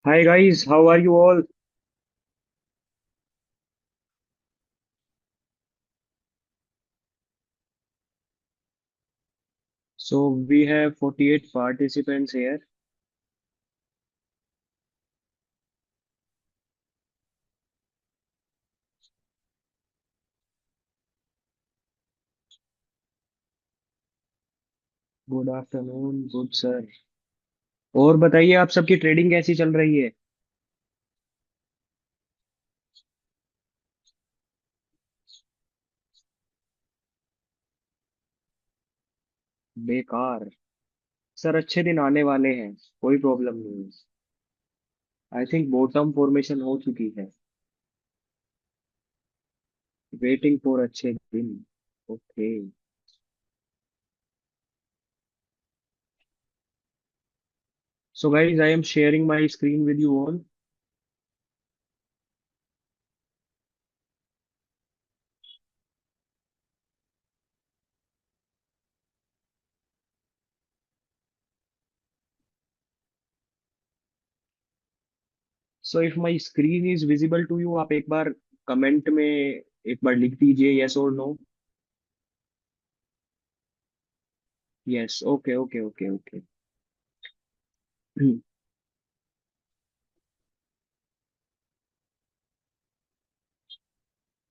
Hi guys, how are you all? So we have 48 participants here. Good afternoon, good sir. और बताइए आप सबकी trading कैसी चल रही है? बेकार। सर अच्छे दिन आने वाले हैं, कोई प्रॉब्लम नहीं है। आई थिंक बॉटम फॉर्मेशन हो चुकी है। वेटिंग फॉर अच्छे दिन। Okay. So guys, I am sharing my screen with you all. So if my screen is visible to you, आप एक बार कमेंट में एक बार लिख दीजिए, यस और no. Yes, okay okay okay okay.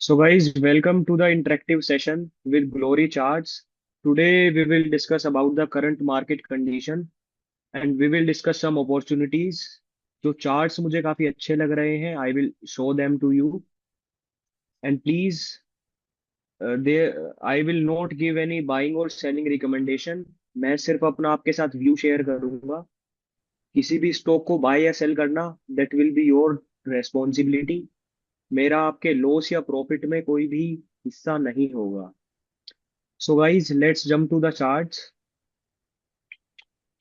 So guys, welcome to the interactive session with Glory Charts. Today we will discuss about the current market condition and we will discuss some opportunities. जो charts मुझे काफी अच्छे लग रहे हैं, I will show them to you and please they I will not give any buying or selling recommendation. मैं सिर्फ अपना आपके साथ व्यू शेयर करूंगा। किसी भी स्टॉक को बाय या सेल करना, that will be your responsibility. मेरा आपके लॉस या प्रॉफिट में कोई भी हिस्सा नहीं होगा। So guys, let's jump to the charts.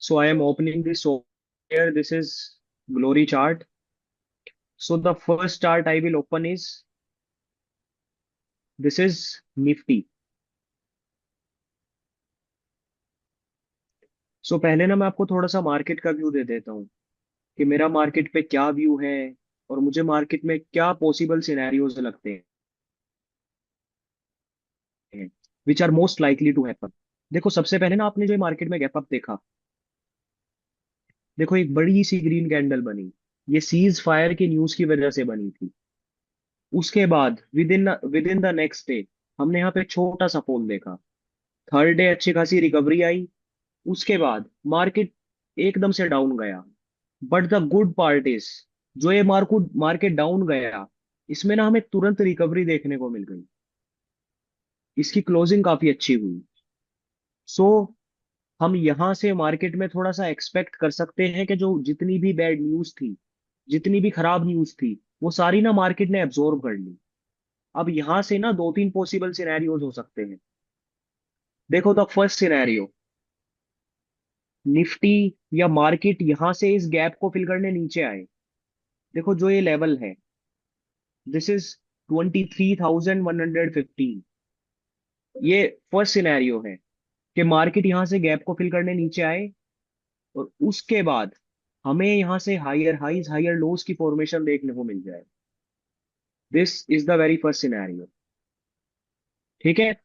So I am opening this here. This is Glory chart. So the first chart I will open is this is Nifty. So पहले ना मैं आपको थोड़ा सा मार्केट का व्यू दे देता हूँ कि मेरा मार्केट पे क्या व्यू है और मुझे मार्केट में क्या पॉसिबल सिनेरियोज लगते हैं which are most likely to happen. देखो सबसे पहले ना आपने जो मार्केट में गैप अप देखा, देखो एक बड़ी सी ग्रीन कैंडल बनी। ये सीज फायर की न्यूज की वजह से बनी थी। उसके बाद with in the next day हमने यहाँ पे छोटा सा फॉल देखा। थर्ड डे अच्छी खासी रिकवरी आई। उसके बाद मार्केट एकदम से डाउन गया। But the good part is, जो ये मार्केट मार्केट डाउन गया, इसमें ना हमें तुरंत रिकवरी देखने को मिल गई। इसकी क्लोजिंग काफी अच्छी हुई। सो हम यहाँ से मार्केट में थोड़ा सा एक्सपेक्ट कर सकते हैं कि जो जितनी भी बैड न्यूज थी, जितनी भी खराब न्यूज थी, वो सारी ना मार्केट ने एब्जॉर्ब कर ली। अब यहाँ से ना दो तीन पॉसिबल सिनेरियोज हो सकते हैं। देखो द फर्स्ट सिनेरियो, निफ्टी या मार्केट यहां से इस गैप को फिल करने नीचे आए। देखो जो ये लेवल है, दिस इज 23,115। ये फर्स्ट सिनेरियो है कि मार्केट यहां से गैप को फिल करने नीचे आए और उसके बाद हमें यहां से हायर हाइज हायर लोज की फॉर्मेशन देखने को मिल जाए। This is the very first scenario. ठीक है।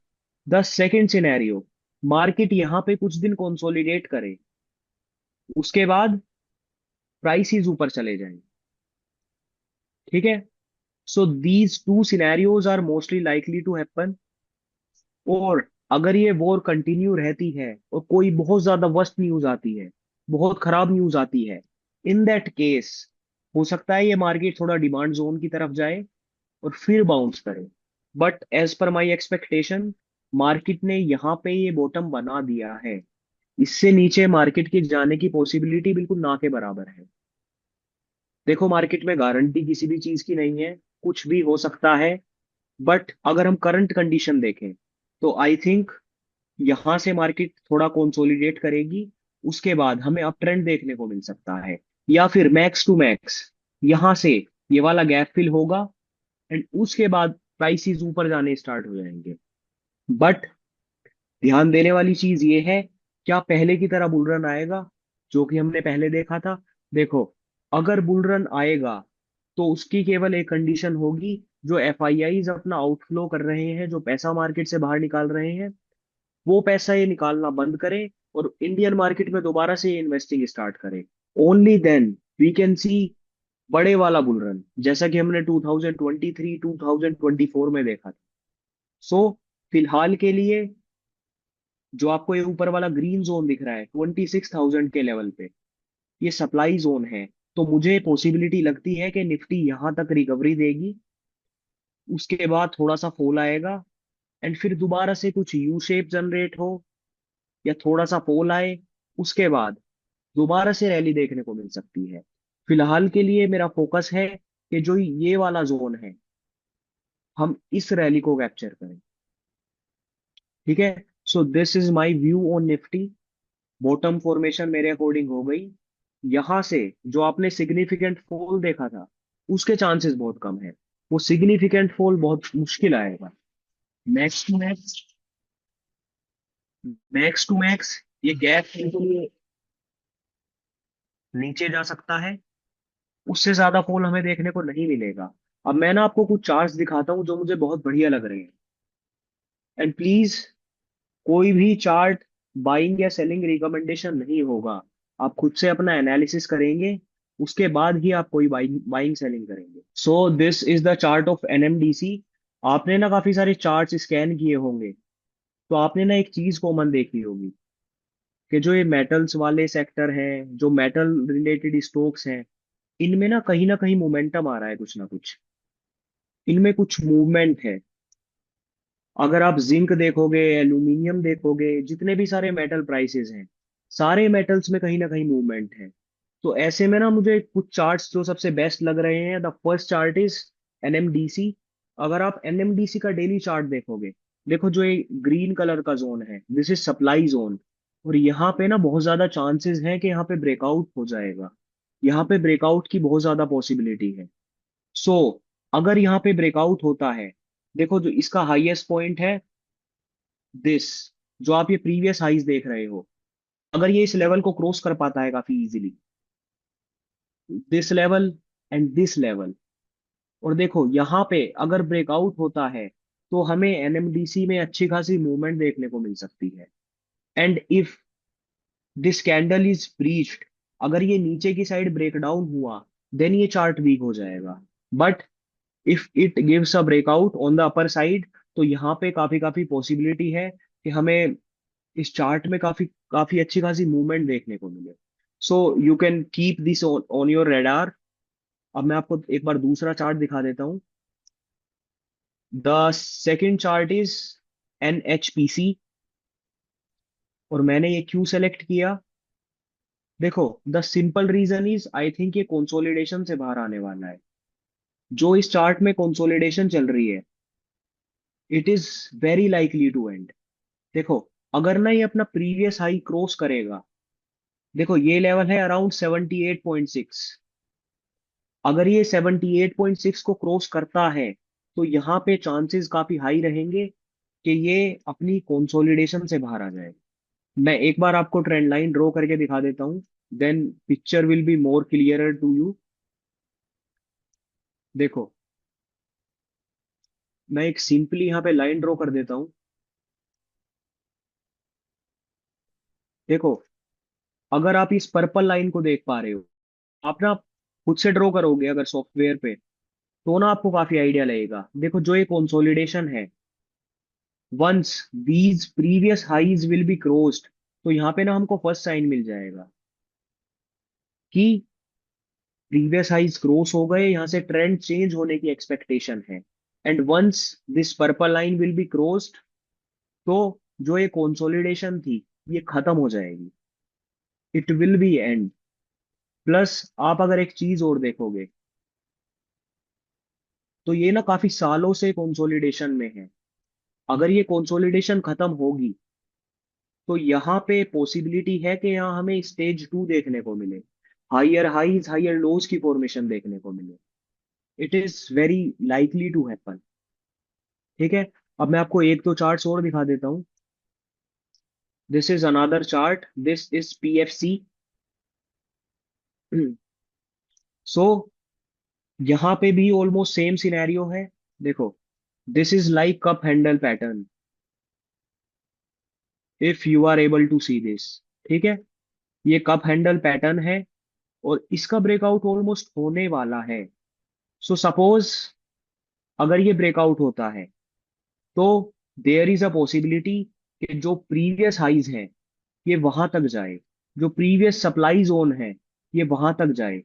द सेकेंड सिनेरियो, मार्केट यहां पे कुछ दिन कंसोलिडेट करे, उसके बाद प्राइसेस ऊपर चले जाएं। ठीक है। So these two scenarios are mostly likely to happen. और अगर ये वॉर कंटिन्यू रहती है और कोई बहुत ज्यादा वर्स्ट न्यूज आती है, बहुत खराब न्यूज आती है, इन दैट केस हो सकता है ये मार्केट थोड़ा डिमांड जोन की तरफ जाए और फिर बाउंस करे। But as per my expectation, market ने यहाँ पे ये बॉटम बना दिया है। इससे नीचे मार्केट के जाने की पॉसिबिलिटी बिल्कुल ना के बराबर है। देखो मार्केट में गारंटी किसी भी चीज की नहीं है, कुछ भी हो सकता है। बट अगर हम करंट कंडीशन देखें तो आई थिंक यहां से मार्केट थोड़ा कंसोलिडेट करेगी। उसके बाद हमें अप ट्रेंड देखने को मिल सकता है, या फिर मैक्स टू मैक्स यहां से ये वाला गैप फिल होगा एंड उसके बाद प्राइसेस ऊपर जाने स्टार्ट हो जाएंगे। बट ध्यान देने वाली चीज ये है, क्या पहले की तरह बुल रन आएगा जो कि हमने पहले देखा था? देखो अगर बुल रन आएगा तो उसकी केवल एक कंडीशन होगी, जो एफआईआईज अपना आउटफ्लो कर रहे हैं, जो पैसा मार्केट से बाहर निकाल रहे हैं, वो पैसा ये निकालना बंद करें और इंडियन मार्केट में दोबारा से इन्वेस्टिंग स्टार्ट करें। Only then we can see बड़े वाला बुल रन, जैसा कि हमने 2023 2024 में देखा था। सो फिलहाल के लिए जो आपको ये ऊपर वाला ग्रीन जोन दिख रहा है 26,000 के लेवल पे, ये सप्लाई जोन है। तो मुझे पॉसिबिलिटी लगती है कि निफ्टी यहां तक रिकवरी देगी, उसके बाद थोड़ा सा फॉल आएगा, एंड फिर दोबारा से कुछ यू शेप जनरेट हो या थोड़ा सा फॉल आए, उसके बाद दोबारा से रैली देखने को मिल सकती है। फिलहाल के लिए मेरा फोकस है कि जो ये वाला जोन है, हम इस रैली को कैप्चर करें। ठीक है। So this is my view on Nifty. Bottom formation मेरे अकॉर्डिंग हो गई। यहां से जो आपने सिग्निफिकेंट फॉल देखा था, उसके चांसेस बहुत कम है। वो सिग्निफिकेंट फॉल बहुत मुश्किल आएगा। Max to max, max to max ये गैप के लिए नीचे जा सकता है, उससे ज्यादा फॉल हमें देखने को नहीं मिलेगा। अब मैं ना आपको कुछ चार्ट्स दिखाता हूँ जो मुझे बहुत बढ़िया लग रहे हैं। एंड प्लीज, कोई भी चार्ट बाइंग या सेलिंग रिकमेंडेशन नहीं होगा। आप खुद से अपना एनालिसिस करेंगे, उसके बाद ही आप कोई बाइंग बाइंग सेलिंग करेंगे। So this is the chart of NMDC. आपने ना काफी सारे चार्ट्स स्कैन किए होंगे, तो आपने ना एक चीज कॉमन देखी होगी कि जो ये मेटल्स वाले सेक्टर हैं, जो मेटल रिलेटेड स्टॉक्स हैं, इनमें ना कहीं मोमेंटम आ रहा है, कुछ ना कुछ इनमें कुछ मूवमेंट है। अगर आप जिंक देखोगे, एल्यूमिनियम देखोगे, जितने भी सारे मेटल प्राइसेस हैं, सारे मेटल्स में कहीं ना कहीं मूवमेंट है। तो ऐसे में ना मुझे कुछ चार्ट्स जो सबसे बेस्ट लग रहे हैं, the first chart is NMDC. अगर आप एनएमडीसी का डेली चार्ट देखोगे, देखो जो ये ग्रीन कलर का जोन है, दिस इज सप्लाई जोन। और यहाँ पे ना बहुत ज्यादा चांसेस हैं कि यहाँ पे ब्रेकआउट हो जाएगा। यहाँ पे ब्रेकआउट की बहुत ज्यादा पॉसिबिलिटी है। सो अगर यहाँ पे ब्रेकआउट होता है, देखो जो इसका हाईएस्ट पॉइंट है, दिस, जो आप ये प्रीवियस हाईज देख रहे हो, अगर ये इस लेवल को क्रॉस कर पाता है काफी easily, this level and this level, और देखो यहाँ पे अगर ब्रेकआउट होता है, तो हमें एनएमडीसी में अच्छी खासी मूवमेंट देखने को मिल सकती है। And if this candle is breached, अगर ये नीचे की साइड ब्रेक डाउन हुआ, देन ये चार्ट वीक हो जाएगा। But if it gives a breakout on the upper side, तो यहाँ पे काफी काफी पॉसिबिलिटी है कि हमें इस चार्ट में काफी काफी अच्छी खासी मूवमेंट देखने को मिले। So you can keep this on your radar. अब मैं आपको एक बार दूसरा चार्ट दिखा देता हूँ। The second chart is NHPC. और मैंने ये क्यों सेलेक्ट किया? देखो, the simple reason is I think ये कंसोलिडेशन से बाहर आने वाला है। जो इस चार्ट में कंसोलिडेशन चल रही है, it is very likely to end. देखो, अगर ना ये अपना प्रीवियस हाई क्रॉस करेगा, देखो ये लेवल है अराउंड 78.6, अगर ये 78.6 को क्रॉस करता है, तो यहाँ पे चांसेस काफी हाई रहेंगे कि ये अपनी कंसोलिडेशन से बाहर आ जाए। मैं एक बार आपको ट्रेंड लाइन ड्रॉ करके दिखा देता हूँ, then picture will be more clearer to you. देखो, मैं एक सिंपली यहाँ पे लाइन ड्रॉ कर देता हूँ। देखो, अगर आप इस पर्पल लाइन को देख पा रहे हो, आप ना खुद से ड्रॉ करोगे अगर सॉफ्टवेयर पे, तो ना आपको काफी आइडिया लगेगा। देखो, जो ये कंसोलिडेशन है, once these previous highs will be crossed, तो यहाँ पे ना हमको फर्स्ट साइन मिल जाएगा कि प्रीवियस हाइज क्रॉस हो गए, यहाँ से ट्रेंड चेंज होने की एक्सपेक्टेशन है। And once this purple line will be crossed, तो जो ये कंसोलिडेशन थी, ये खत्म हो जाएगी, it will be end. Plus आप अगर एक चीज और देखोगे, तो ये ना काफी सालों से कंसोलिडेशन में है। अगर ये कंसोलिडेशन खत्म होगी, तो यहाँ पे पॉसिबिलिटी है कि यहाँ हमें स्टेज 2 देखने को मिले, हायर हाइज हायर लोज की फॉर्मेशन देखने को मिले। It is very likely to happen. ठीक है। अब मैं आपको एक दो चार्ट्स और दिखा देता हूँ। This is another chart, this is PFC. सो यहाँ पे भी ऑलमोस्ट सेम सिनेरियो है। देखो, this is like cup handle pattern, if you are able to see this. ठीक है, ये कप हैंडल पैटर्न है और इसका ब्रेकआउट ऑलमोस्ट होने वाला है। सो सपोज अगर ये ब्रेकआउट होता है तो देयर इज अ पॉसिबिलिटी कि जो प्रीवियस हाइज है ये वहां तक जाए, जो प्रीवियस सप्लाई जोन है ये वहां तक जाए।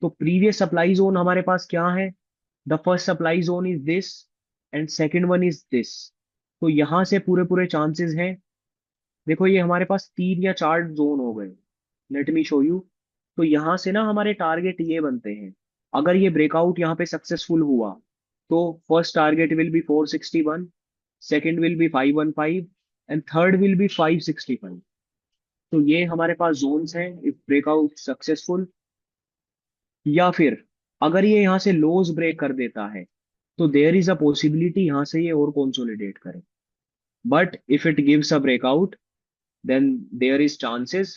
तो प्रीवियस सप्लाई जोन हमारे पास क्या है? The first supply zone is this and second one is this. तो यहां से पूरे पूरे चांसेस हैं। देखो, ये हमारे पास 3 या 4 जोन हो गए। Let me show you. तो यहां से ना हमारे टारगेट ये बनते हैं। अगर ये ब्रेकआउट यहाँ पे सक्सेसफुल हुआ तो first target will be 461, second will be 515 and third will be 565। तो ये हमारे पास जोन्स हैं इफ ब्रेकआउट सक्सेसफुल। या फिर अगर ये यहाँ से लोज ब्रेक कर देता है तो देयर इज अ पॉसिबिलिटी यहाँ से ये और कंसोलिडेट करे। But if it gives a breakout then there is chances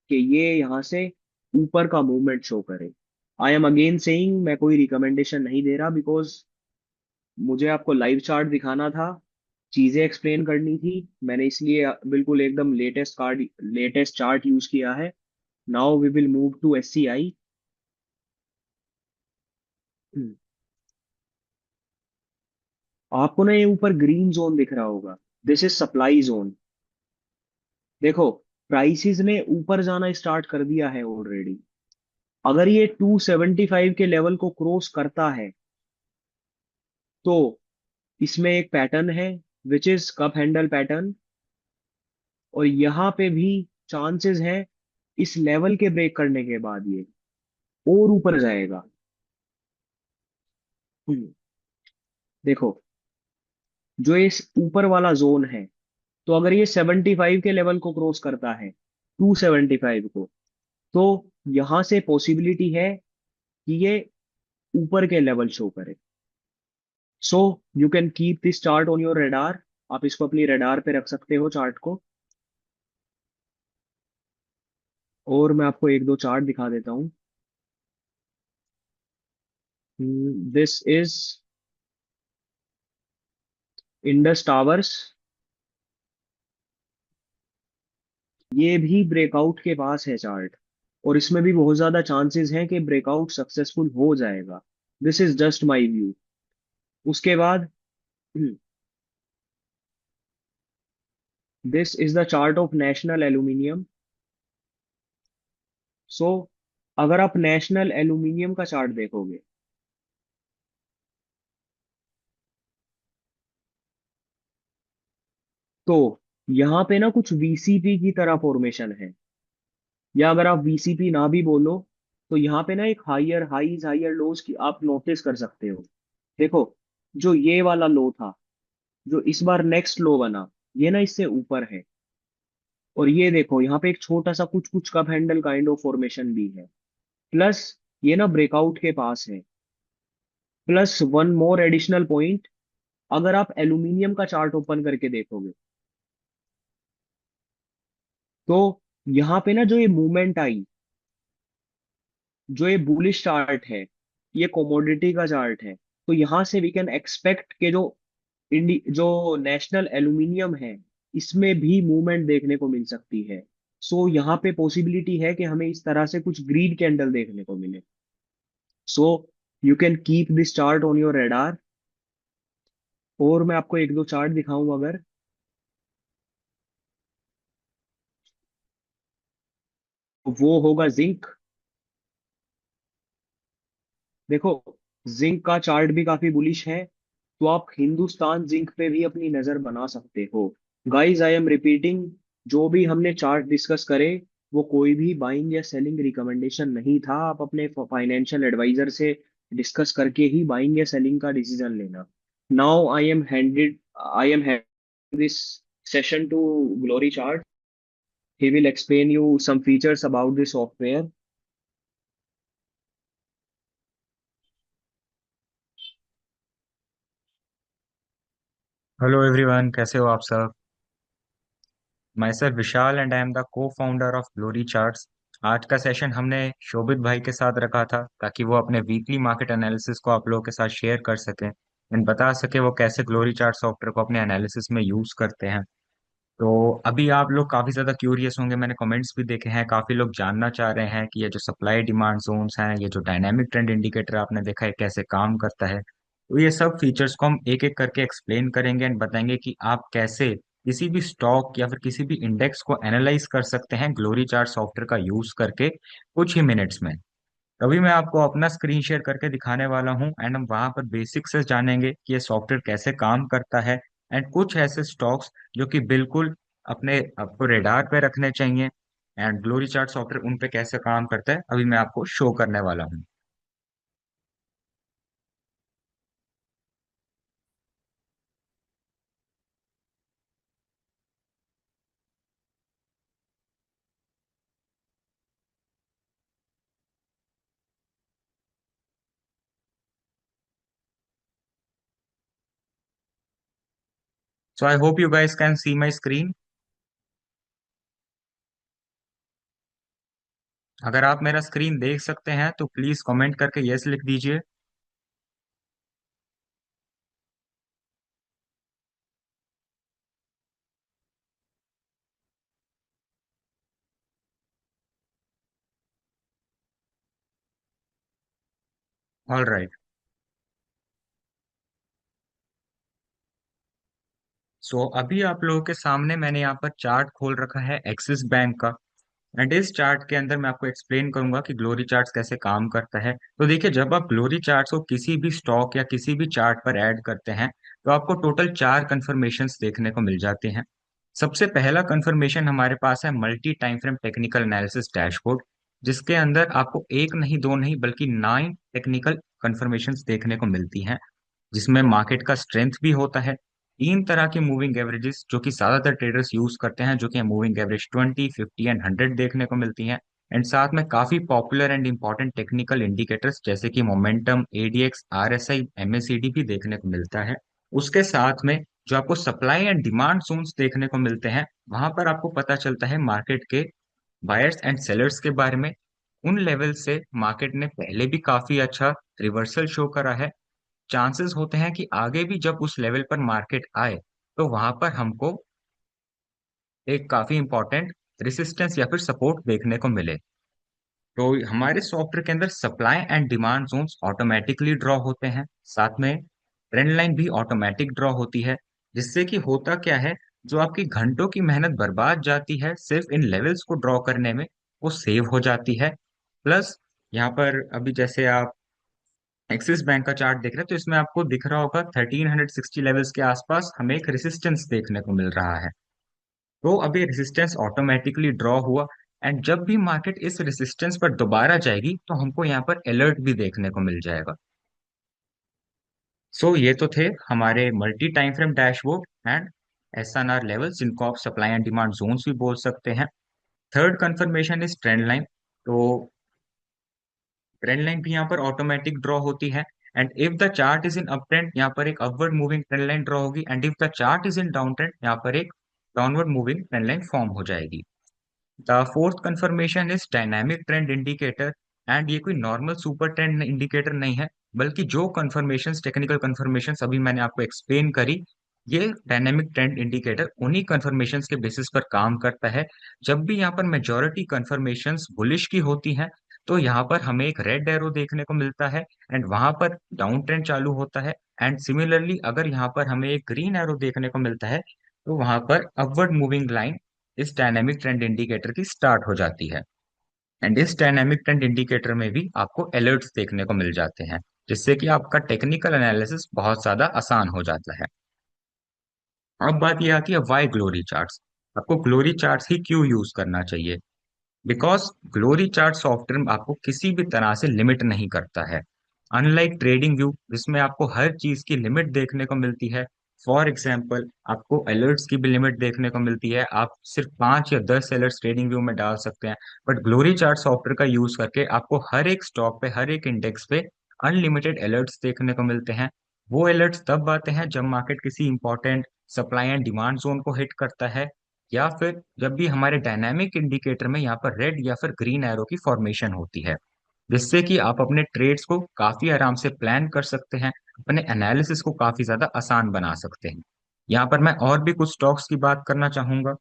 कि ये यहाँ से ऊपर का मूवमेंट शो करे। आई एम अगेन सेइंग, मैं कोई रिकमेंडेशन नहीं दे रहा, बिकॉज मुझे आपको लाइव चार्ट दिखाना था, चीजें एक्सप्लेन करनी थी। मैंने इसलिए बिल्कुल एकदम लेटेस्ट चार्ट यूज किया है। Now we will move to SCI। आपको ना ये ऊपर ग्रीन जोन दिख रहा होगा, दिस इज सप्लाई जोन। देखो, प्राइसेस ने ऊपर जाना स्टार्ट कर दिया है ऑलरेडी। अगर ये 275 के लेवल को क्रॉस करता है तो इसमें एक पैटर्न है which is cup handle pattern, और यहाँ पे भी चांसेस है इस लेवल के ब्रेक करने के बाद ये और ऊपर जाएगा। हम्म, देखो, जो इस ऊपर वाला जोन है, तो अगर ये 75 के लेवल को क्रॉस करता है, 275 को, तो यहां से पॉसिबिलिटी है कि ये ऊपर के लेवल शो करे। So you can keep this chart on your radar. आप इसको अपनी रेडार पे रख सकते हो चार्ट को। और मैं आपको एक दो चार्ट दिखा देता हूँ। This is Indus towers. ये भी ब्रेकआउट के पास है चार्ट, और इसमें भी बहुत ज्यादा चांसेस हैं कि ब्रेकआउट सक्सेसफुल हो जाएगा। This is just my view. उसके बाद this is the chart of National Aluminium. सो अगर आप नेशनल एल्यूमिनियम का चार्ट देखोगे तो यहाँ पे ना कुछ VCP की तरह फॉर्मेशन है, या अगर आप VCP ना भी बोलो तो यहाँ पे ना एक हायर हाईज हायर लोज की आप नोटिस कर सकते हो। देखो, जो ये वाला लो था, जो इस बार नेक्स्ट लो बना, ये ना इससे ऊपर है। और ये देखो, यहाँ पे एक छोटा सा कुछ कुछ cup handle kind of formation भी है। प्लस ये ना ब्रेकआउट के पास है। Plus one more additional point, अगर आप एल्यूमिनियम का चार्ट ओपन करके देखोगे तो यहाँ पे ना जो ये मूवमेंट आई, जो ये बुलिश चार्ट है, ये कोमोडिटी का चार्ट है। तो यहाँ से वी कैन एक्सपेक्ट के जो नेशनल एल्यूमिनियम है, इसमें भी मूवमेंट देखने को मिल सकती है। सो यहाँ पे पॉसिबिलिटी है कि हमें इस तरह से कुछ ग्रीन कैंडल देखने को मिले। So you can keep this chart on your radar. और मैं आपको एक दो चार्ट दिखाऊं अगर, तो वो होगा जिंक। देखो, जिंक का चार्ट भी काफी बुलिश है, तो आप हिंदुस्तान जिंक पे भी अपनी नजर बना सकते हो। गाइस, आई एम रिपीटिंग, जो भी हमने चार्ट डिस्कस करे वो कोई भी बाइंग या सेलिंग रिकमेंडेशन नहीं था। आप अपने फाइनेंशियल एडवाइजर से डिस्कस करके ही बाइंग या सेलिंग का डिसीजन लेना। Now I am this session to Glory chart. He will explain you some features about this software. Hello everyone, कैसे हो आप सब। Myself Vishal and I am the cofounder of Glory Charts. आज का session हमने शोभित भाई के साथ रखा था ताकि वो अपने वीकली मार्केट एनालिसिस को आप लोगों के साथ शेयर कर सकें एंड बता सके वो कैसे ग्लोरी चार्ट सॉफ्टवेयर को अपने एनालिसिस में यूज करते हैं। तो अभी आप लोग काफी ज्यादा क्यूरियस होंगे, मैंने कमेंट्स भी देखे हैं, काफी लोग जानना चाह रहे हैं कि ये जो सप्लाई डिमांड जोन्स हैं, ये जो डायनामिक ट्रेंड इंडिकेटर आपने देखा है कैसे काम करता है। तो ये सब फीचर्स को हम एक एक करके एक्सप्लेन करेंगे एंड बताएंगे कि आप कैसे किसी भी स्टॉक या फिर किसी भी इंडेक्स को एनालाइज कर सकते हैं ग्लोरी चार्ट सॉफ्टवेयर का यूज करके कुछ ही मिनट्स में। अभी मैं आपको अपना स्क्रीन शेयर करके दिखाने वाला हूं एंड हम वहां पर बेसिक से जानेंगे कि ये सॉफ्टवेयर कैसे काम करता है एंड कुछ ऐसे स्टॉक्स जो कि बिल्कुल अपने आपको रेडार पे रखने चाहिए एंड ग्लोरी चार्ट सॉफ्टवेयर उन पे कैसे काम करता है अभी मैं आपको शो करने वाला हूँ। So I hope you guys can see my screen. अगर आप मेरा स्क्रीन देख सकते हैं तो प्लीज कमेंट करके यस लिख दीजिए। All right. सो अभी आप लोगों के सामने मैंने यहाँ पर चार्ट खोल रखा है एक्सिस बैंक का एंड इस चार्ट के अंदर मैं आपको एक्सप्लेन करूंगा कि ग्लोरी चार्ट्स कैसे काम करता है। तो देखिए, जब आप ग्लोरी चार्ट्स को किसी भी स्टॉक या किसी भी चार्ट पर ऐड करते हैं तो आपको टोटल चार कंफर्मेशंस देखने को मिल जाते हैं। सबसे पहला कंफर्मेशन हमारे पास है multi time frame technical analysis dashboard, जिसके अंदर आपको एक नहीं दो नहीं बल्कि 9 टेक्निकल कंफर्मेशंस देखने को मिलती हैं, जिसमें मार्केट का स्ट्रेंथ भी होता है। तीन तरह की मूविंग एवरेजेस जो कि ज्यादातर ट्रेडर्स यूज करते हैं, जो कि मूविंग एवरेज 20, 50 एंड 100 देखने को मिलती हैं। एंड साथ में काफी popular and important technical indicators जैसे कि मोमेंटम, एडीएक्स, आरएसआई, एमएसीडी भी देखने को मिलता है। उसके साथ में जो आपको सप्लाई एंड डिमांड जोन्स देखने को मिलते हैं, वहां पर आपको पता चलता है मार्केट के बायर्स एंड सेलर्स के बारे में। उन लेवल से मार्केट ने पहले भी काफी अच्छा रिवर्सल शो करा है। चांसेस होते हैं कि आगे भी जब उस लेवल पर मार्केट आए तो वहां पर हमको एक काफी इंपॉर्टेंट रेसिस्टेंस या फिर सपोर्ट देखने को मिले। तो हमारे सॉफ्टवेयर के अंदर supply and demand zones automatically draw होते हैं, साथ में ट्रेंड लाइन भी ऑटोमेटिक ड्रॉ होती है, जिससे कि होता क्या है, जो आपकी घंटों की मेहनत बर्बाद जाती है सिर्फ इन लेवल्स को ड्रॉ करने में, वो सेव हो जाती है। प्लस यहाँ पर अभी जैसे आप एक्सिस बैंक का चार्ट देख रहे हैं तो इसमें आपको दिख रहा होगा 1360 लेवल्स के आसपास हमें एक रेसिस्टेंस देखने को मिल रहा है। तो अभी रेसिस्टेंस ऑटोमेटिकली ड्रॉ हुआ एंड जब भी मार्केट इस रेसिस्टेंस पर दोबारा जाएगी तो हमको यहाँ पर अलर्ट भी देखने को मिल जाएगा। सो ये तो थे हमारे multi time frame dashboard and SNR levels, जिनको आप सप्लाई एंड डिमांड जोन्स भी बोल सकते हैं। Third confirmation is trend line. तो ट्रेंड लाइन भी यहाँ पर ऑटोमेटिक ड्रॉ होती है and if the chart is in up trend, यहाँ पर एक upward moving trend line draw होगी and if the chart is in down trend, यहाँ पर एक downward moving trend line form हो जाएगी। The fourth confirmation is dynamic trend indicator and ये कोई नॉर्मल सुपर ट्रेंड इंडिकेटर नहीं है, बल्कि जो कंफर्मेशंस टेक्निकल कंफर्मेशंस अभी मैंने आपको एक्सप्लेन करी, ये डायनामिक ट्रेंड इंडिकेटर उन्हीं कंफर्मेशंस के बेसिस पर काम करता है। जब भी यहाँ पर मेजॉरिटी कंफर्मेशंस बुलिश की होती हैं तो यहाँ पर हमें एक रेड एरो देखने को मिलता है एंड वहां पर डाउन ट्रेंड चालू होता है। एंड सिमिलरली अगर यहाँ पर हमें एक ग्रीन एरो देखने को मिलता है तो वहां पर अपवर्ड मूविंग लाइन इस डायनेमिक ट्रेंड इंडिकेटर की स्टार्ट हो जाती है। एंड इस डायनेमिक ट्रेंड इंडिकेटर में भी आपको अलर्ट्स देखने को मिल जाते हैं, जिससे कि आपका टेक्निकल एनालिसिस बहुत ज्यादा आसान हो जाता है। अब बात यह आती है वाई ग्लोरी चार्ट्स। आपको ग्लोरी चार्ट्स ही क्यों यूज करना चाहिए? बिकॉज ग्लोरी चार्ट सॉफ्टवेयर आपको किसी भी तरह से लिमिट नहीं करता है। अनलाइक ट्रेडिंग व्यू जिसमें आपको हर चीज की लिमिट देखने को मिलती है, फॉर एग्जाम्पल आपको अलर्ट्स की भी लिमिट देखने को मिलती है, आप सिर्फ 5 या 10 अलर्ट्स ट्रेडिंग व्यू में डाल सकते हैं। बट ग्लोरी चार्ट सॉफ्टवेयर का यूज करके आपको हर एक स्टॉक पे, हर एक इंडेक्स पे अनलिमिटेड अलर्ट्स देखने को मिलते हैं। वो अलर्ट्स तब आते हैं जब मार्केट किसी important supply and demand zone को हिट करता है, या फिर जब भी हमारे डायनामिक इंडिकेटर में यहाँ पर रेड या फिर ग्रीन एरो की फॉर्मेशन होती है, जिससे कि आप अपने ट्रेड्स को काफी आराम से प्लान कर सकते हैं, अपने एनालिसिस को काफी ज्यादा आसान बना सकते हैं। यहाँ पर मैं और भी कुछ स्टॉक्स की बात करना चाहूंगा।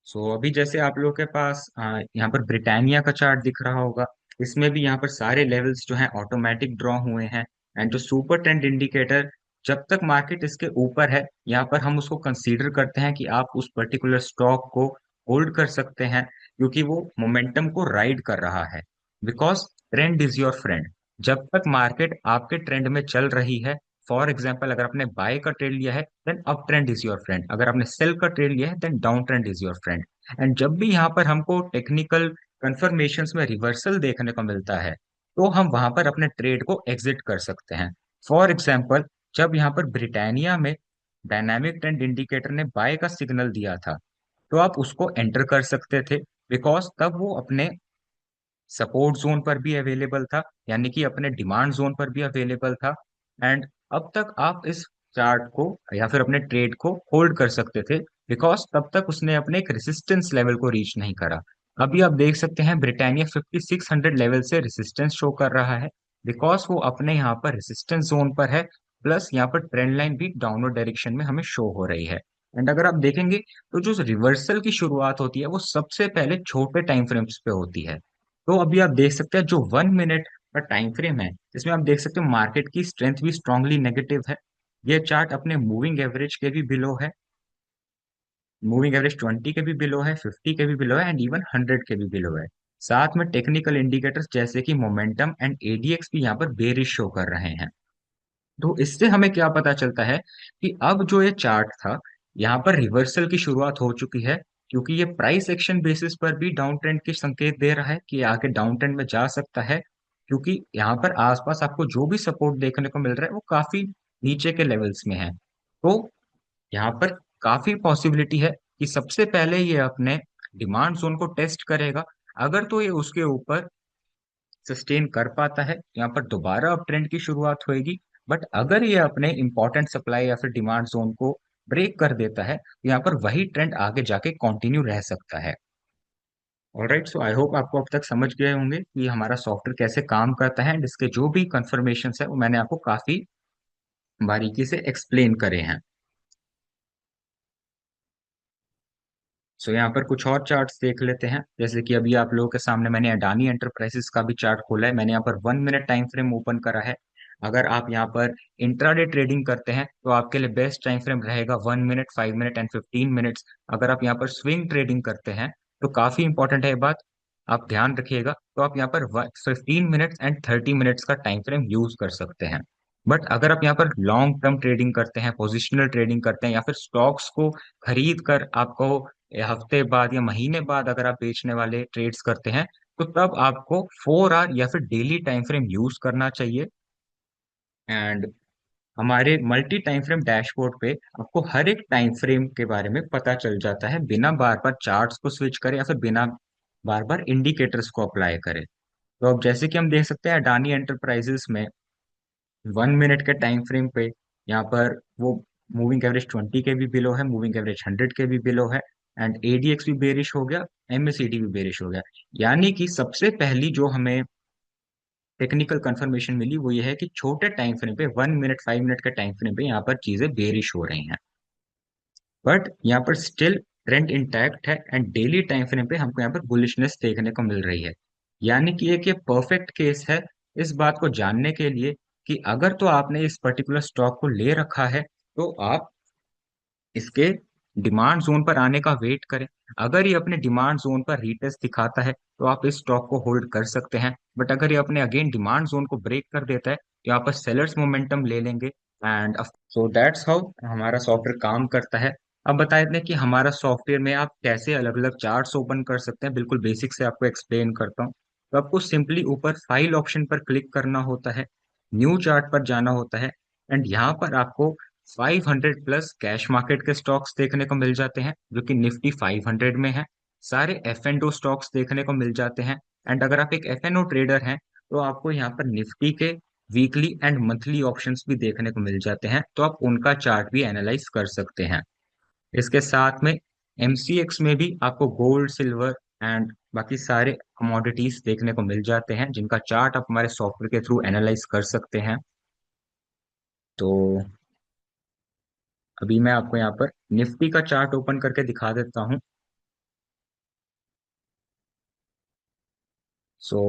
सो अभी जैसे आप लोगों के पास यहाँ पर ब्रिटानिया का चार्ट दिख रहा होगा। इसमें भी यहाँ पर सारे लेवल्स जो हैं ऑटोमेटिक ड्रॉ हुए हैं। एंड जो सुपर ट्रेंड इंडिकेटर, जब तक मार्केट इसके ऊपर है, यहाँ पर हम उसको कंसीडर करते हैं कि आप उस पर्टिकुलर स्टॉक को होल्ड कर सकते हैं, क्योंकि वो मोमेंटम को राइड कर रहा है। Because trend is your friend. जब तक मार्केट आपके ट्रेंड में चल रही है, फॉर एग्जाम्पल अगर आपने बाय का ट्रेड लिया है then up trend is your friend, अगर आपने सेल का ट्रेड लिया है then down trend is your friend. And जब भी यहाँ पर हमको टेक्निकल कंफर्मेशंस में रिवर्सल देखने को मिलता है, तो हम वहां पर अपने ट्रेड को एग्जिट कर सकते हैं। फॉर एग्जाम्पल, जब यहाँ पर ब्रिटानिया में डायनामिक ट्रेंड इंडिकेटर ने बाय का सिग्नल दिया था, तो आप उसको एंटर कर सकते थे, बिकॉज तब वो अपने सपोर्ट जोन पर भी अवेलेबल था, यानी कि अपने डिमांड जोन पर भी अवेलेबल था। एंड अब तक आप इस चार्ट को या फिर अपने ट्रेड को होल्ड कर सकते थे, बिकॉज तब तक उसने अपने एक रेसिस्टेंस लेवल को रीच नहीं करा। अभी आप देख सकते हैं ब्रिटानिया 5600 लेवल से रेसिस्टेंस शो कर रहा है, बिकॉज वो अपने यहाँ पर रेसिस्टेंस जोन पर है। प्लस यहाँ पर ट्रेंड लाइन भी डाउनवर्ड डायरेक्शन में हमें शो हो रही है। एंड अगर आप देखेंगे तो जो रिवर्सल की शुरुआत होती है वो सबसे पहले छोटे टाइम फ्रेम्स पे होती है। तो अभी आप देख सकते हैं जो 1 मिनट का टाइम फ्रेम है, इसमें आप देख सकते हो मार्केट की स्ट्रेंथ भी स्ट्रांगली नेगेटिव है। ये चार्ट अपने मूविंग एवरेज के भी बिलो है, मूविंग एवरेज 20 के भी बिलो है, 50 के भी बिलो है, एंड इवन 100 के भी बिलो है। साथ में टेक्निकल इंडिकेटर्स जैसे कि मोमेंटम एंड एडीएक्स भी यहाँ पर बेरिश शो कर रहे हैं। तो इससे हमें क्या पता चलता है कि अब जो ये चार्ट था, यहाँ पर रिवर्सल की शुरुआत हो चुकी है, क्योंकि ये प्राइस एक्शन बेसिस पर भी डाउन ट्रेंड के संकेत दे रहा है कि ये आगे डाउन ट्रेंड में जा सकता है। क्योंकि यहाँ पर आसपास आपको जो भी सपोर्ट देखने को मिल रहा है वो काफी नीचे के लेवल्स में है। तो यहाँ पर काफी पॉसिबिलिटी है कि सबसे पहले ये अपने डिमांड जोन को टेस्ट करेगा। अगर तो ये उसके ऊपर सस्टेन कर पाता है, यहाँ पर दोबारा अप ट्रेंड की शुरुआत होगी। बट अगर ये अपने इंपॉर्टेंट सप्लाई या फिर डिमांड जोन को ब्रेक कर देता है, तो यहाँ पर वही ट्रेंड आगे जाके कंटिन्यू रह सकता है। ऑलराइट, सो आई होप आपको अब तक समझ गए होंगे कि हमारा सॉफ्टवेयर कैसे काम करता है, एंड इसके जो भी कंफर्मेशन है वो मैंने आपको काफी बारीकी से एक्सप्लेन करे हैं। सो यहाँ पर कुछ और चार्ट्स देख लेते हैं। जैसे कि अभी आप लोगों के सामने मैंने अडानी एंटरप्राइजेस का भी चार्ट खोला है। मैंने यहाँ पर 1 मिनट टाइम फ्रेम ओपन करा है। अगर आप यहाँ पर इंट्राडे ट्रेडिंग करते हैं तो आपके लिए बेस्ट टाइम फ्रेम रहेगा 1 मिनट, 5 मिनट एंड 15 मिनट्स। अगर आप यहाँ पर स्विंग ट्रेडिंग करते हैं तो काफी इंपॉर्टेंट है ये बात, आप ध्यान रखिएगा, तो आप यहाँ पर 15 मिनट्स एंड 30 मिनट्स का टाइम फ्रेम यूज कर सकते हैं। बट अगर आप यहाँ पर लॉन्ग टर्म ट्रेडिंग करते हैं, पोजिशनल ट्रेडिंग करते हैं, या फिर स्टॉक्स को खरीद कर आपको हफ्ते बाद या महीने बाद अगर आप बेचने वाले ट्रेड्स करते हैं, तो तब आपको 4 आवर या फिर डेली टाइम फ्रेम यूज करना चाहिए। एंड हमारे मल्टी टाइम फ्रेम डैशबोर्ड पे आपको हर एक टाइम फ्रेम के बारे में पता चल जाता है, बिना बार बार चार्ट्स को स्विच करें या फिर बिना बार बार इंडिकेटर्स को अप्लाई करें। तो अब जैसे कि हम देख सकते हैं अडानी एंटरप्राइजेस में 1 मिनट के टाइम फ्रेम पे यहाँ पर वो मूविंग एवरेज 20 के भी बिलो है, मूविंग एवरेज 100 के भी बिलो है, एंड एडीएक्स भी बेरिश हो गया, एमएसीडी भी बेरिश हो गया। यानी कि सबसे पहली जो हमें टेक्निकल कंफर्मेशन मिली वो ये है कि छोटे टाइम फ्रेम पे 1 मिनट, 5 मिनट के टाइम फ्रेम पे यहाँ पर चीजें बेरिश हो रही हैं। बट यहाँ पर स्टिल ट्रेंड इंटैक्ट है, एंड डेली टाइम फ्रेम पे हमको यहाँ पर बुलिशनेस देखने को मिल रही है। यानी कि एक ये परफेक्ट केस है इस बात को जानने के लिए कि अगर तो आपने इस पर्टिकुलर स्टॉक को ले रखा है, तो आप इसके डिमांड जोन पर आने का वेट करें। अगर ये अपने डिमांड जोन पर रीटेस्ट दिखाता है तो आप इस स्टॉक को होल्ड कर सकते हैं। बट अगर ये अपने अगेन डिमांड जोन को ब्रेक कर देता है तो यहाँ पर सेलर्स मोमेंटम ले लेंगे। एंड सो दैट्स हाउ हमारा सॉफ्टवेयर काम करता है। अब बता देते हैं कि हमारा सॉफ्टवेयर में आप कैसे अलग अलग चार्ट्स ओपन कर सकते हैं। बिल्कुल बेसिक से आपको एक्सप्लेन करता हूँ। तो आपको सिंपली ऊपर फाइल ऑप्शन पर क्लिक करना होता है, न्यू चार्ट पर जाना होता है, एंड यहाँ पर आपको 500 प्लस कैश मार्केट के स्टॉक्स देखने को मिल जाते हैं जो कि निफ्टी 500 में है। सारे एफ एंड ओ स्टॉक्स देखने को मिल जाते हैं। एंड अगर आप एक एफ एन ओ ट्रेडर हैं तो आपको यहाँ पर निफ्टी के वीकली एंड मंथली ऑप्शंस भी देखने को मिल जाते हैं, तो आप उनका चार्ट भी एनालाइज कर सकते हैं। इसके साथ में एमसीएक्स में भी आपको गोल्ड, सिल्वर एंड बाकी सारे कमोडिटीज देखने को मिल जाते हैं, जिनका चार्ट आप हमारे सॉफ्टवेयर के थ्रू एनालाइज कर सकते हैं। तो अभी मैं आपको यहाँ पर निफ्टी का चार्ट ओपन करके दिखा देता हूँ। सो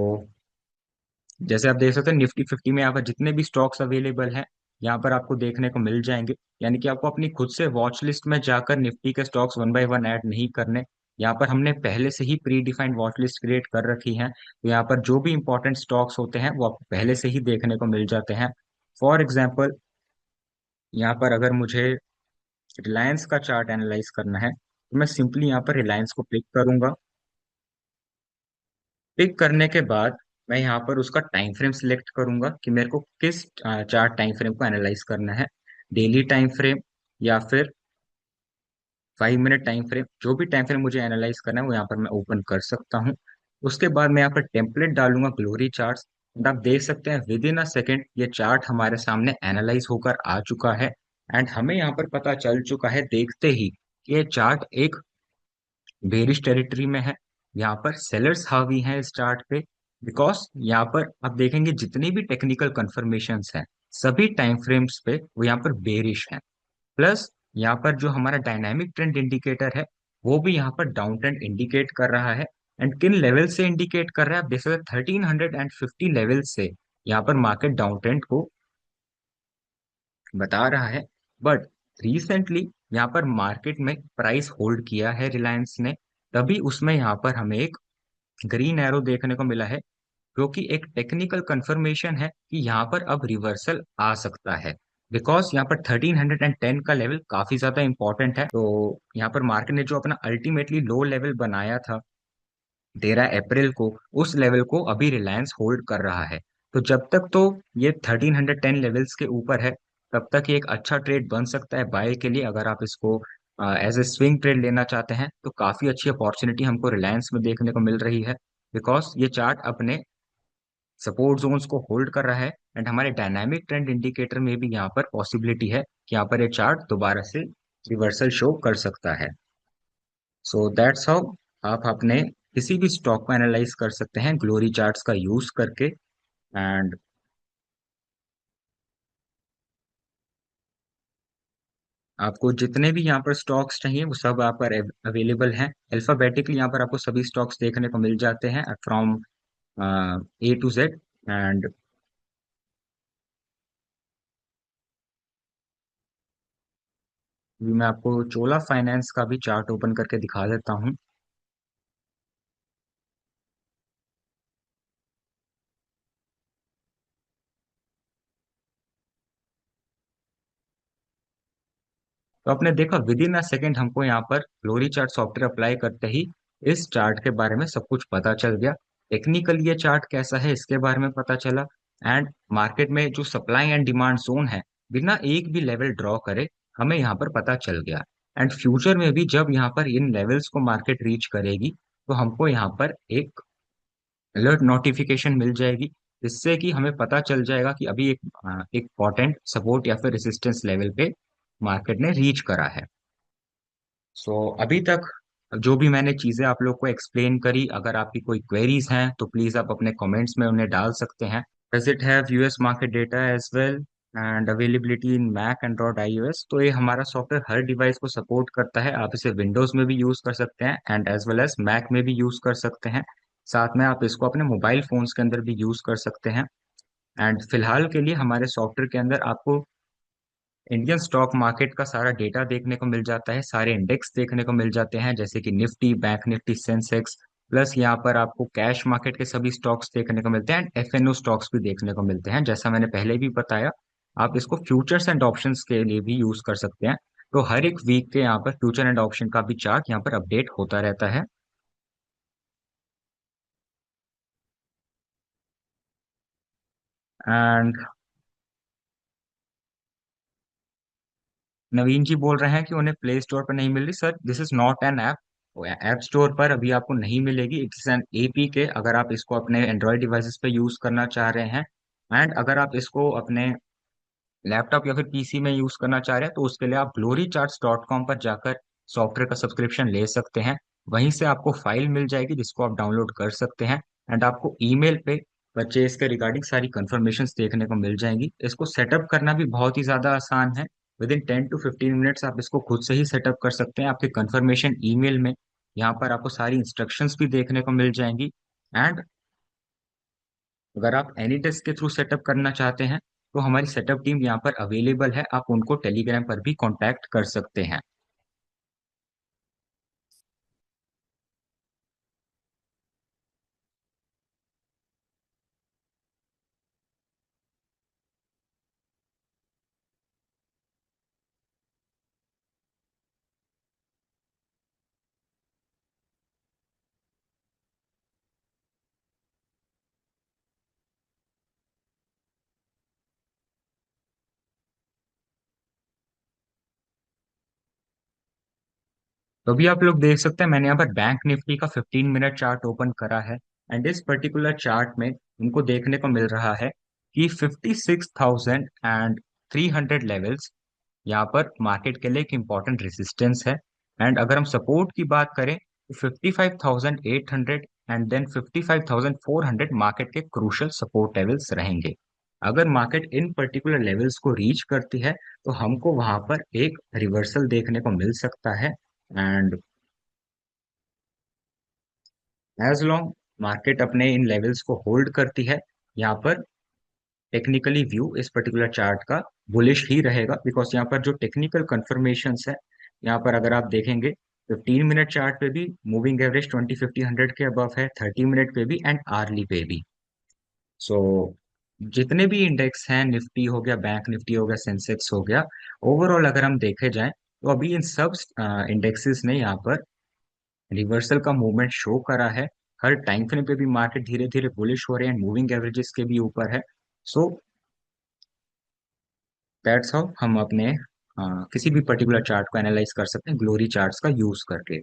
जैसे आप देख सकते हैं, निफ्टी 50 में यहाँ पर जितने भी स्टॉक्स अवेलेबल हैं, यहाँ पर आपको देखने को मिल जाएंगे। यानी कि आपको अपनी खुद से वॉच लिस्ट में जाकर निफ्टी के stocks one by one add नहीं करने। यहाँ पर हमने पहले से ही pre defined watch list create कर रखी है, तो यहाँ पर जो भी इंपॉर्टेंट स्टॉक्स होते हैं वो आपको पहले से ही देखने को मिल जाते हैं। फॉर एग्जाम्पल, यहाँ पर अगर मुझे रिलायंस का चार्ट एनालाइज करना है, तो मैं सिंपली यहाँ पर रिलायंस को क्लिक करूंगा। पिक करने के बाद मैं यहाँ पर उसका टाइम फ्रेम सिलेक्ट करूंगा कि मेरे को किस चार्ट टाइम फ्रेम को एनालाइज करना है, डेली टाइम फ्रेम या फिर 5 मिनट टाइम फ्रेम। जो भी टाइम फ्रेम मुझे एनालाइज करना है वो यहाँ पर मैं ओपन कर सकता हूँ। उसके बाद मैं यहाँ पर टेम्पलेट डालूंगा ग्लोरी चार्ट्स। एंड आप देख सकते हैं विद इन अ सेकेंड ये चार्ट हमारे सामने एनालाइज होकर आ चुका है। एंड हमें यहाँ पर पता चल चुका है देखते ही कि ये चार्ट एक बेरिश टेरिटरी में है। यहाँ पर सेलर्स हावी हैं इस चार्ट पे, बिकॉज यहाँ पर आप देखेंगे जितनी भी टेक्निकल कंफर्मेशंस हैं सभी टाइम फ्रेम्स पे वो यहाँ पर बेरिश हैं। प्लस यहाँ पर जो हमारा डायनामिक ट्रेंड इंडिकेटर है वो भी यहाँ पर डाउन ट्रेंड इंडिकेट कर रहा है। एंड किन लेवल से इंडिकेट कर रहा है आप देख सकते हैं, 1350 लेवल से यहाँ पर मार्केट डाउन ट्रेंड को बता रहा है। बट रिसेंटली यहाँ पर मार्केट में प्राइस होल्ड किया है रिलायंस ने, तभी उसमें यहाँ पर हमें एक ग्रीन एरो देखने को मिला है, जो कि एक टेक्निकल कंफर्मेशन है कि यहाँ पर अब रिवर्सल आ सकता है। बिकॉज यहाँ पर 1310 का लेवल काफी ज्यादा इंपॉर्टेंट है। तो यहाँ पर मार्केट ने जो अपना अल्टीमेटली लो लेवल बनाया था 13 अप्रैल को, उस लेवल को अभी रिलायंस होल्ड कर रहा है। तो जब तक तो ये 1310 लेवल्स के ऊपर है, तब तक ये एक अच्छा ट्रेड बन सकता है बाय के लिए। अगर आप इसको एज ए स्विंग ट्रेड लेना चाहते हैं तो काफी अच्छी अपॉर्चुनिटी हमको रिलायंस में देखने को मिल रही है। बिकॉज ये चार्ट अपने सपोर्ट जोन्स को होल्ड कर रहा है। एंड हमारे डायनामिक ट्रेंड इंडिकेटर में भी यहाँ पर पॉसिबिलिटी है कि यहाँ पर ये चार्ट दोबारा से रिवर्सल शो कर सकता है। सो दैट्स हाउ आप अपने किसी भी स्टॉक को एनालाइज कर सकते हैं ग्लोरी चार्ट्स का यूज करके। एंड आपको जितने भी यहाँ पर स्टॉक्स चाहिए वो सब यहाँ पर अवेलेबल हैं अल्फाबेटिकली। यहाँ पर आपको सभी स्टॉक्स देखने को मिल जाते हैं from A to Z। And मैं आपको चोला फाइनेंस का भी चार्ट ओपन करके दिखा देता हूँ। तो आपने देखा विद इन अ सेकेंड हमको यहाँ पर ग्लोरी चार्ट सॉफ्टवेयर अप्लाई करते ही इस चार्ट के बारे में सब कुछ पता चल गया। टेक्निकल ये चार्ट कैसा है इसके बारे में पता चला। एंड मार्केट में जो सप्लाई एंड डिमांड जोन है बिना एक भी लेवल ड्रॉ करे हमें यहाँ पर पता चल गया। एंड फ्यूचर में भी जब यहाँ पर इन लेवल्स को मार्केट रीच करेगी तो हमको यहाँ पर एक अलर्ट नोटिफिकेशन मिल जाएगी, जिससे कि हमें पता चल जाएगा कि अभी एक इम्पोर्टेंट सपोर्ट या फिर रेजिस्टेंस लेवल पे मार्केट ने रीच करा है। सो अभी तक जो भी मैंने चीजें आप लोग को एक्सप्लेन करी, अगर आपकी कोई क्वेरीज हैं तो प्लीज आप अपने कमेंट्स में उन्हें डाल सकते हैं। Does it have US market data as well and availability in Mac Android iOS. तो ये हमारा सॉफ्टवेयर हर डिवाइस को सपोर्ट करता है। आप इसे विंडोज में भी यूज कर सकते हैं and as well as Mac में भी यूज कर सकते हैं। साथ में आप इसको अपने मोबाइल फोन्स के अंदर भी यूज कर सकते हैं। एंड फिलहाल के लिए हमारे सॉफ्टवेयर के अंदर आपको इंडियन स्टॉक मार्केट का सारा डेटा देखने को मिल जाता है, सारे इंडेक्स देखने को मिल जाते हैं जैसे कि Nifty, bank Nifty, Sensex. Plus यहाँ पर आपको कैश मार्केट के सभी स्टॉक्स देखने को मिलते हैं एंड एफएनओ स्टॉक्स भी देखने को मिलते हैं। जैसा मैंने पहले भी बताया, आप इसको फ्यूचर्स एंड ऑप्शंस के लिए भी यूज कर सकते हैं। तो हर एक वीक के यहाँ पर फ्यूचर एंड ऑप्शन का भी चार्ट यहाँ पर अपडेट होता रहता है। एंड नवीन जी बोल रहे हैं कि उन्हें प्ले स्टोर पर नहीं मिल रही। Sir, this is not an app. App store पर अभी आपको नहीं मिलेगी। इट्स एन एपी के। अगर आप इसको अपने एंड्रॉयड डिवाइसेस पे यूज करना चाह रहे हैं एंड अगर आप इसको अपने लैपटॉप या फिर पीसी में यूज करना चाह रहे हैं तो उसके लिए आप glorycharts.com पर जाकर सॉफ्टवेयर का सब्सक्रिप्शन ले सकते हैं। वहीं से आपको फाइल मिल जाएगी जिसको आप डाउनलोड कर सकते हैं। एंड आपको ईमेल पे परचेज के रिगार्डिंग सारी कंफर्मेशंस देखने को मिल जाएंगी। इसको सेटअप करना भी बहुत ही ज्यादा आसान है। विद इन 10 to 15 मिनट्स आप इसको खुद से ही सेटअप कर सकते हैं। आपके कंफर्मेशन ईमेल में यहाँ पर आपको सारी इंस्ट्रक्शंस भी देखने को मिल जाएंगी। एंड अगर आप एनीडेस्क के थ्रू सेटअप करना चाहते हैं तो हमारी सेटअप टीम यहाँ पर अवेलेबल है, आप उनको टेलीग्राम पर भी कांटेक्ट कर सकते हैं। तो अभी आप लोग देख सकते हैं मैंने यहाँ पर बैंक निफ्टी का 15 मिनट चार्ट ओपन करा है। एंड इस पर्टिकुलर चार्ट में उनको देखने को मिल रहा है कि 56,300 लेवल्स यहाँ पर मार्केट के लिए एक इम्पॉर्टेंट रेजिस्टेंस है। एंड अगर हम सपोर्ट की बात करें तो 55,800 एंड देन 55,400 मार्केट के क्रूशल सपोर्ट लेवल्स रहेंगे। अगर मार्केट इन पर्टिकुलर लेवल्स को रीच करती है तो हमको वहां पर एक रिवर्सल देखने को मिल सकता है। एंड एज लॉन्ग मार्केट अपने इन लेवल्स को होल्ड करती है, यहाँ पर टेक्निकली व्यू इस पर्टिकुलर चार्ट का बुलिश ही रहेगा। बिकॉज यहाँ पर जो टेक्निकल कंफर्मेशंस है, यहाँ पर अगर आप देखेंगे 15 मिनट चार्ट पे भी मूविंग एवरेज 20 50 100 के अबव है, 30 मिनट पे भी एंड आरली पे भी। सो जितने भी इंडेक्स हैं, निफ्टी हो गया, बैंक निफ्टी हो गया, सेंसेक्स हो गया, ओवरऑल अगर हम देखे जाएं तो अभी इन सब इंडेक्सेस ने यहाँ पर रिवर्सल का मूवमेंट शो करा है। हर टाइम फ्रेम पे भी मार्केट धीरे धीरे बुलिश हो रहे हैं, मूविंग एवरेजेस के भी ऊपर है। सो दैट्स हाउ हम अपने किसी भी पर्टिकुलर चार्ट को एनालाइज कर सकते हैं ग्लोरी चार्ट्स का यूज करके।